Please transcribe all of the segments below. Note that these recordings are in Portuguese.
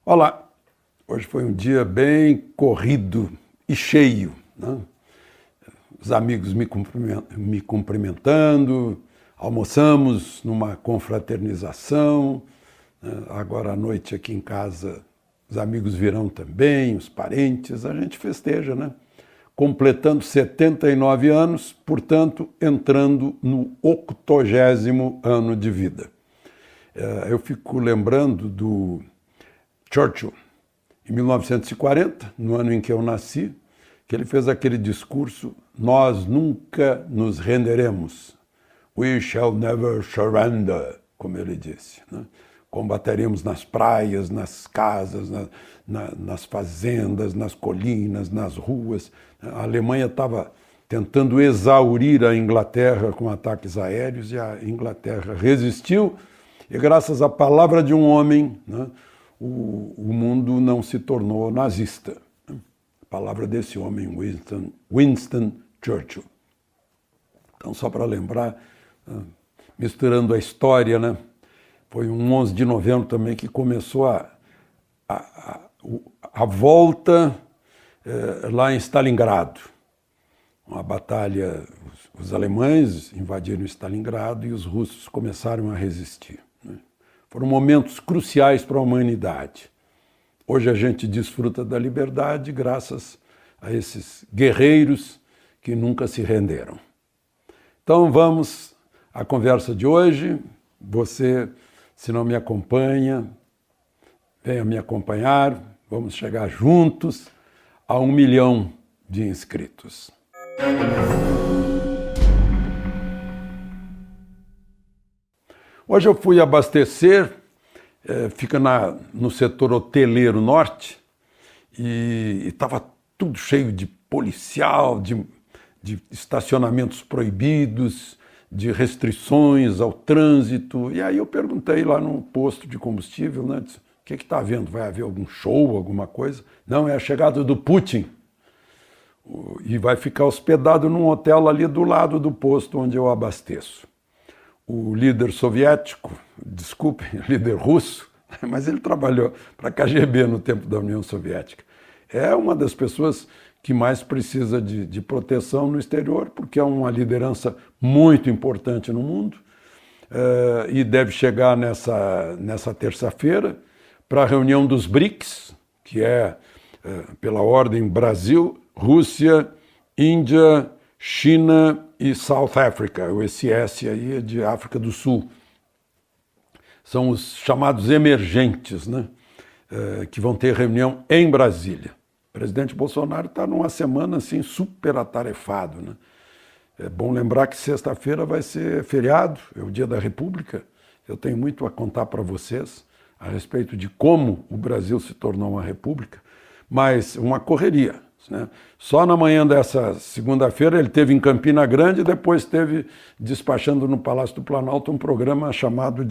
Olá, hoje foi um dia bem corrido e cheio, né? Os amigos me cumprimentando, almoçamos numa confraternização, né? Agora à noite aqui em casa os amigos virão também, os parentes, a gente festeja, né? Completando 79 anos, portanto, entrando no 80º ano de vida. Eu fico lembrando do Churchill, em 1940, no ano em que eu nasci, que ele fez aquele discurso: nós nunca nos renderemos. We shall never surrender, como ele disse, né? Combateremos nas praias, nas casas, nas fazendas, nas colinas, nas ruas. A Alemanha estava tentando exaurir a Inglaterra com ataques aéreos e a Inglaterra resistiu, e graças à palavra de um homem, né, o mundo não se tornou nazista. A palavra desse homem, Winston Churchill. Então, só para lembrar, misturando a história, né, foi um 11 de novembro também que começou a volta lá em Stalingrado. Uma batalha, os alemães invadiram Stalingrado e os russos começaram a resistir, né? Foram momentos cruciais para a humanidade. Hoje a gente desfruta da liberdade graças a esses guerreiros que nunca se renderam. Então vamos à conversa de hoje. Você, se não me acompanha, venha me acompanhar. Vamos chegar juntos a 1 milhão de inscritos. Hoje eu fui abastecer, fica no setor hoteleiro norte, e estava tudo cheio de policial, de estacionamentos proibidos, de restrições ao trânsito. E aí eu perguntei lá no posto de combustível, né, disse, o que está havendo? Vai haver algum show, alguma coisa? Não, é a chegada do Putin. E vai ficar hospedado num hotel ali do lado do posto onde eu abasteço. O líder soviético, desculpe, líder russo, mas ele trabalhou para a KGB no tempo da União Soviética. É uma das pessoas que mais precisa de proteção no exterior, porque é uma liderança muito importante no mundo, e deve chegar nessa terça-feira para a reunião dos BRICS, que é, pela ordem, Brasil, Rússia, Índia, China e South Africa. O SS aí é de África do Sul. São os chamados emergentes, né, que vão ter reunião em Brasília. O presidente Bolsonaro está numa semana assim, super atarefado, né? É bom lembrar que sexta-feira vai ser feriado, é o Dia da República. Eu tenho muito a contar para vocês a respeito de como o Brasil se tornou uma república, mas uma correria, né? Só na manhã dessa segunda-feira ele esteve em Campina Grande e depois esteve despachando no Palácio do Planalto um programa chamado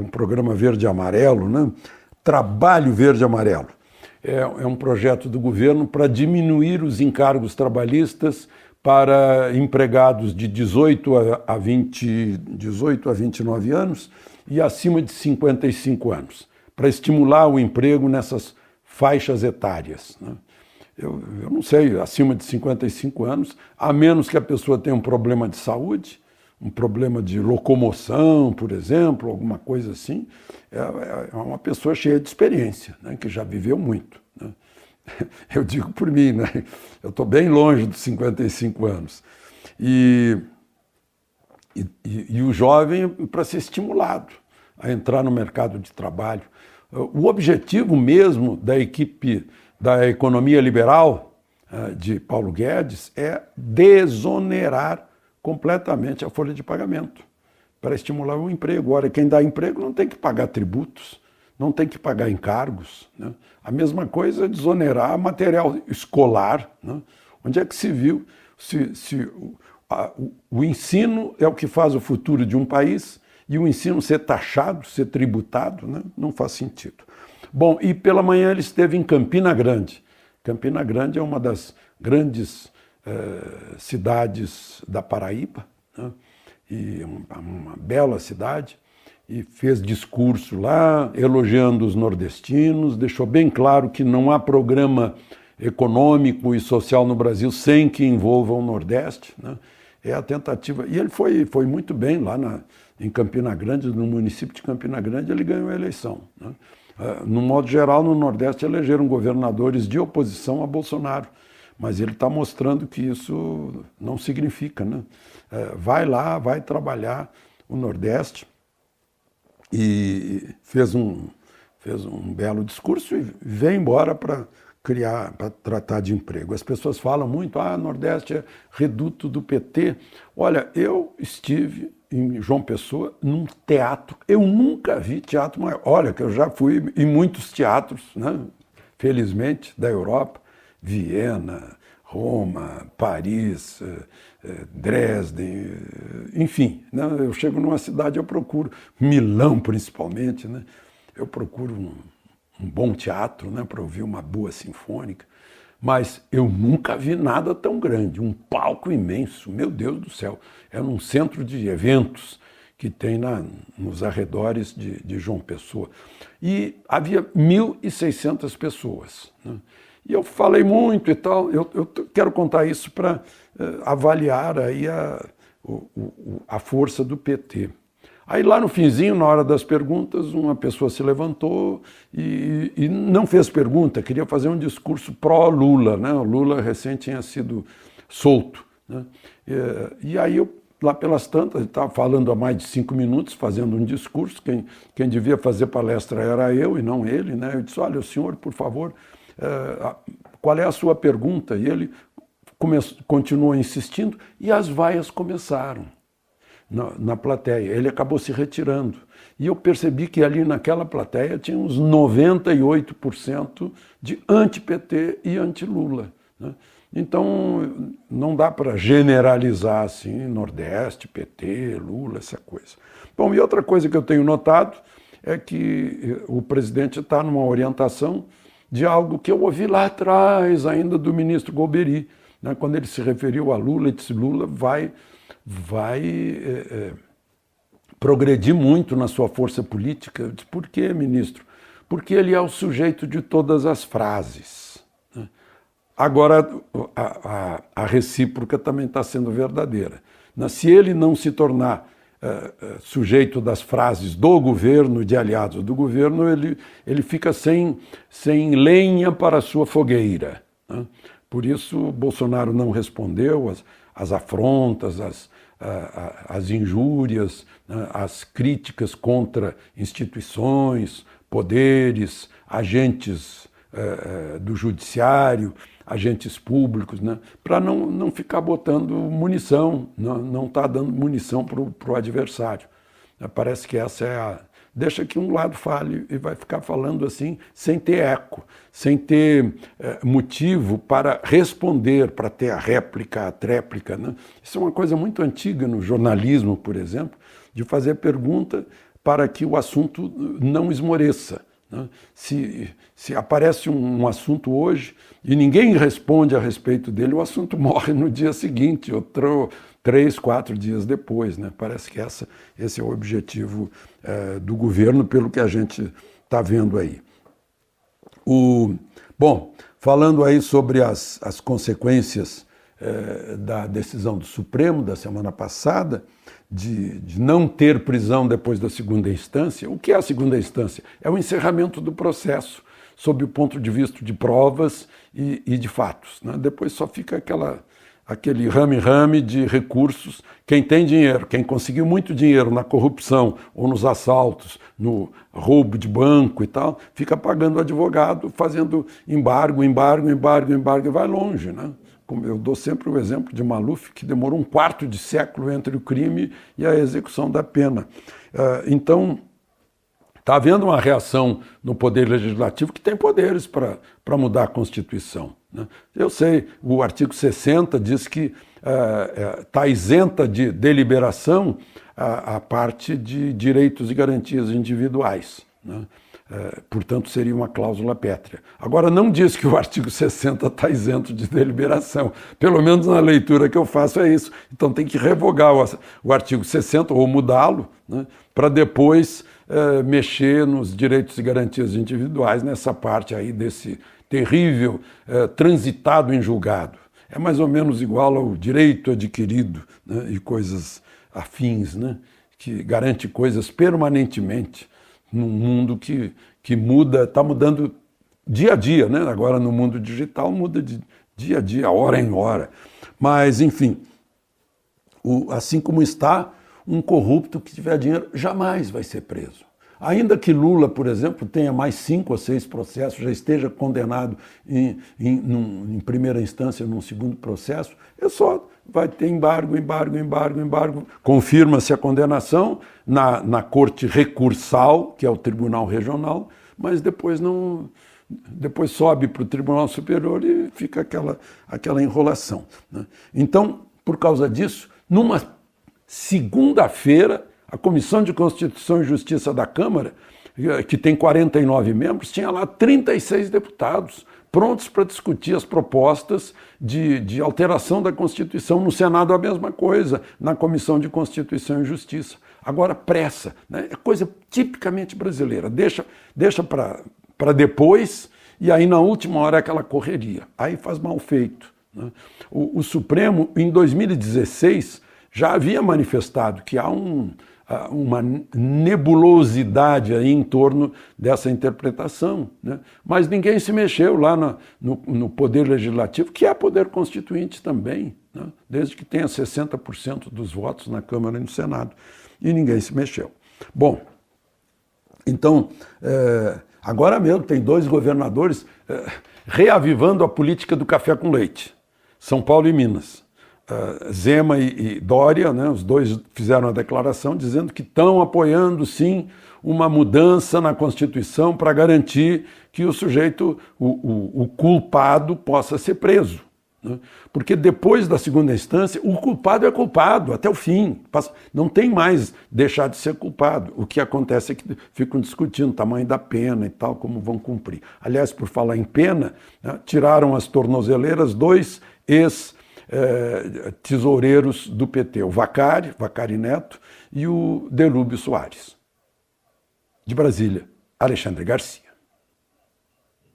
um programa verde-amarelo, né? Trabalho verde-amarelo. É um projeto do governo para diminuir os encargos trabalhistas para empregados de 18 a 29 anos e acima de 55 anos, para estimular o emprego nessas faixas etárias, né? Eu não sei, acima de 55 anos, a menos que a pessoa tenha um problema de saúde, um problema de locomoção, por exemplo, alguma coisa assim, é uma pessoa cheia de experiência, né, que já viveu muito, né? Eu digo por mim, né? Eu estou bem longe dos 55 anos. E o jovem para ser estimulado a entrar no mercado de trabalho. O objetivo mesmo da equipe da economia liberal de Paulo Guedes é desonerar completamente a folha de pagamento para estimular o emprego. Ora, quem dá emprego não tem que pagar tributos, não tem que pagar encargos, né? A mesma coisa é desonerar material escolar, né? Onde é que se viu o ensino é o que faz o futuro de um país e o ensino ser taxado, ser tributado, né? Não faz sentido. Bom, e pela manhã ele esteve em Campina Grande. Campina Grande é uma das grandes cidades da Paraíba, né? E uma bela cidade. e fez discurso lá, elogiando os nordestinos, deixou bem claro que não há programa econômico e social no Brasil sem que envolva o Nordeste, né? É a tentativa. E ele foi muito bem lá em Campina Grande, no município de Campina Grande, ele ganhou a eleição, né? No modo geral, no Nordeste elegeram governadores de oposição a Bolsonaro, mas ele está mostrando que isso não significa, né? Vai lá, vai trabalhar o Nordeste, e fez um belo discurso e veio embora para tratar de emprego. As pessoas falam muito, Nordeste é reduto do PT. Olha, eu estive em João Pessoa num teatro, eu nunca vi teatro maior. Olha, que eu já fui em muitos teatros, né? Felizmente, da Europa, Viena, Roma, Paris, Dresden, enfim, né? Eu chego numa cidade, eu procuro, Milão principalmente, né? Eu procuro um bom teatro, né, para ouvir uma boa sinfônica, mas eu nunca vi nada tão grande, um palco imenso, meu Deus do céu, é num centro de eventos que tem nos arredores de João Pessoa, e havia 1.600 pessoas, né? E eu falei muito e tal, eu quero contar isso para avaliar aí a força do PT. Aí lá no finzinho, na hora das perguntas, uma pessoa se levantou e não fez pergunta, queria fazer um discurso pró-Lula, né? O Lula recém tinha sido solto, né? E aí eu, lá pelas tantas, estava falando há mais de 5 minutos, fazendo um discurso, quem devia fazer palestra era eu e não ele, né? Eu disse, olha, o senhor, por favor, qual é a sua pergunta? E ele continuou insistindo e as vaias começaram na plateia. Ele acabou se retirando. E eu percebi que ali naquela plateia tinha uns 98% de anti-PT e anti-Lula, né? Então, não dá para generalizar assim, Nordeste, PT, Lula, essa coisa. Bom, e outra coisa que eu tenho notado é que o presidente está numa orientação de algo que eu ouvi lá atrás, ainda do ministro Golbery, né? Quando ele se referiu a Lula, ele disse, Lula vai progredir muito na sua força política. Eu disse, por quê, ministro? Porque ele é o sujeito de todas as frases, né? Agora, a recíproca também está sendo verdadeira, né? Se ele não se tornar sujeito das frases do governo, de aliados do governo, ele fica sem lenha para a sua fogueira, né? Por isso, Bolsonaro não respondeu às afrontas, às injúrias, né? Às críticas contra instituições, poderes, agentes do judiciário, agentes públicos, né? Para não ficar botando munição, não está dando munição para o adversário. Parece que essa é deixa que um lado fale e vai ficar falando assim, sem ter eco, sem ter motivo para responder, para ter a réplica, a tréplica, né? Isso é uma coisa muito antiga no jornalismo, por exemplo, de fazer pergunta para que o assunto não esmoreça, né? Se aparece um assunto hoje e ninguém responde a respeito dele, o assunto morre no dia seguinte, 3, 4 dias depois, né? Parece que esse é o objetivo do governo, pelo que a gente está vendo aí. Bom, falando aí sobre as consequências da decisão do Supremo da semana passada, de não ter prisão depois da segunda instância. O que é a segunda instância? É o encerramento do processo, sob o ponto de vista de provas e de fatos, né? Depois só fica aquele rame-rame de recursos. Quem tem dinheiro, quem conseguiu muito dinheiro na corrupção ou nos assaltos, no roubo de banco e tal, fica pagando advogado, fazendo embargo, e vai longe, né? Como eu dou sempre o exemplo de Maluf, que demorou 1/4 de século entre o crime e a execução da pena. Então, está havendo uma reação no Poder Legislativo que tem poderes para mudar a Constituição, né? Eu sei, o artigo 60 diz que está isenta de deliberação a parte de direitos e garantias individuais, né? Portanto, seria uma cláusula pétrea. Agora, não diz que o artigo 60 está isento de deliberação. Pelo menos na leitura que eu faço é isso. Então tem que revogar o artigo 60 ou mudá-lo, né, para depois mexer nos direitos e garantias individuais, nessa parte aí desse terrível transitado em julgado. É mais ou menos igual ao direito adquirido, né, e coisas afins, né, que garante coisas permanentemente num mundo que muda, está mudando dia a dia, né? Agora no mundo digital muda de dia a dia, hora em hora. Mas, enfim, assim como está, um corrupto que tiver dinheiro jamais vai ser preso. Ainda que Lula, por exemplo, tenha mais 5 ou 6 processos, já esteja condenado em primeira instância, num segundo processo, só vai ter embargo, confirma-se a condenação na corte recursal, que é o Tribunal Regional, mas depois sobe para o Tribunal Superior e fica aquela enrolação, né? Então, por causa disso, numa segunda-feira, a Comissão de Constituição e Justiça da Câmara, que tem 49 membros, tinha lá 36 deputados prontos para discutir as propostas de alteração da Constituição. No Senado a mesma coisa, na Comissão de Constituição e Justiça. Agora pressa, né? É coisa tipicamente brasileira, deixa para depois e aí na última hora é aquela correria, aí faz mal feito, né? O Supremo, em 2016, já havia manifestado que há uma nebulosidade aí em torno dessa interpretação, né? Mas ninguém se mexeu lá no Poder Legislativo, que é poder constituinte também, né? Desde que tenha 60% dos votos na Câmara e no Senado, e ninguém se mexeu. Bom, então, agora mesmo tem 2 governadores reavivando a política do café com leite, São Paulo e Minas. Zema e Dória, né, os dois fizeram a declaração dizendo que estão apoiando, sim, uma mudança na Constituição para garantir que o sujeito, o culpado, possa ser preso, né? Porque depois da segunda instância, o culpado é culpado até o fim. Não tem mais deixar de ser culpado. O que acontece é que ficam discutindo o tamanho da pena e tal, como vão cumprir. Aliás, por falar em pena, né, tiraram as tornozeleiras 2 tesoureiros do PT, o Vacari Neto, e o Delúbio Soares. De Brasília, Alexandre Garcia.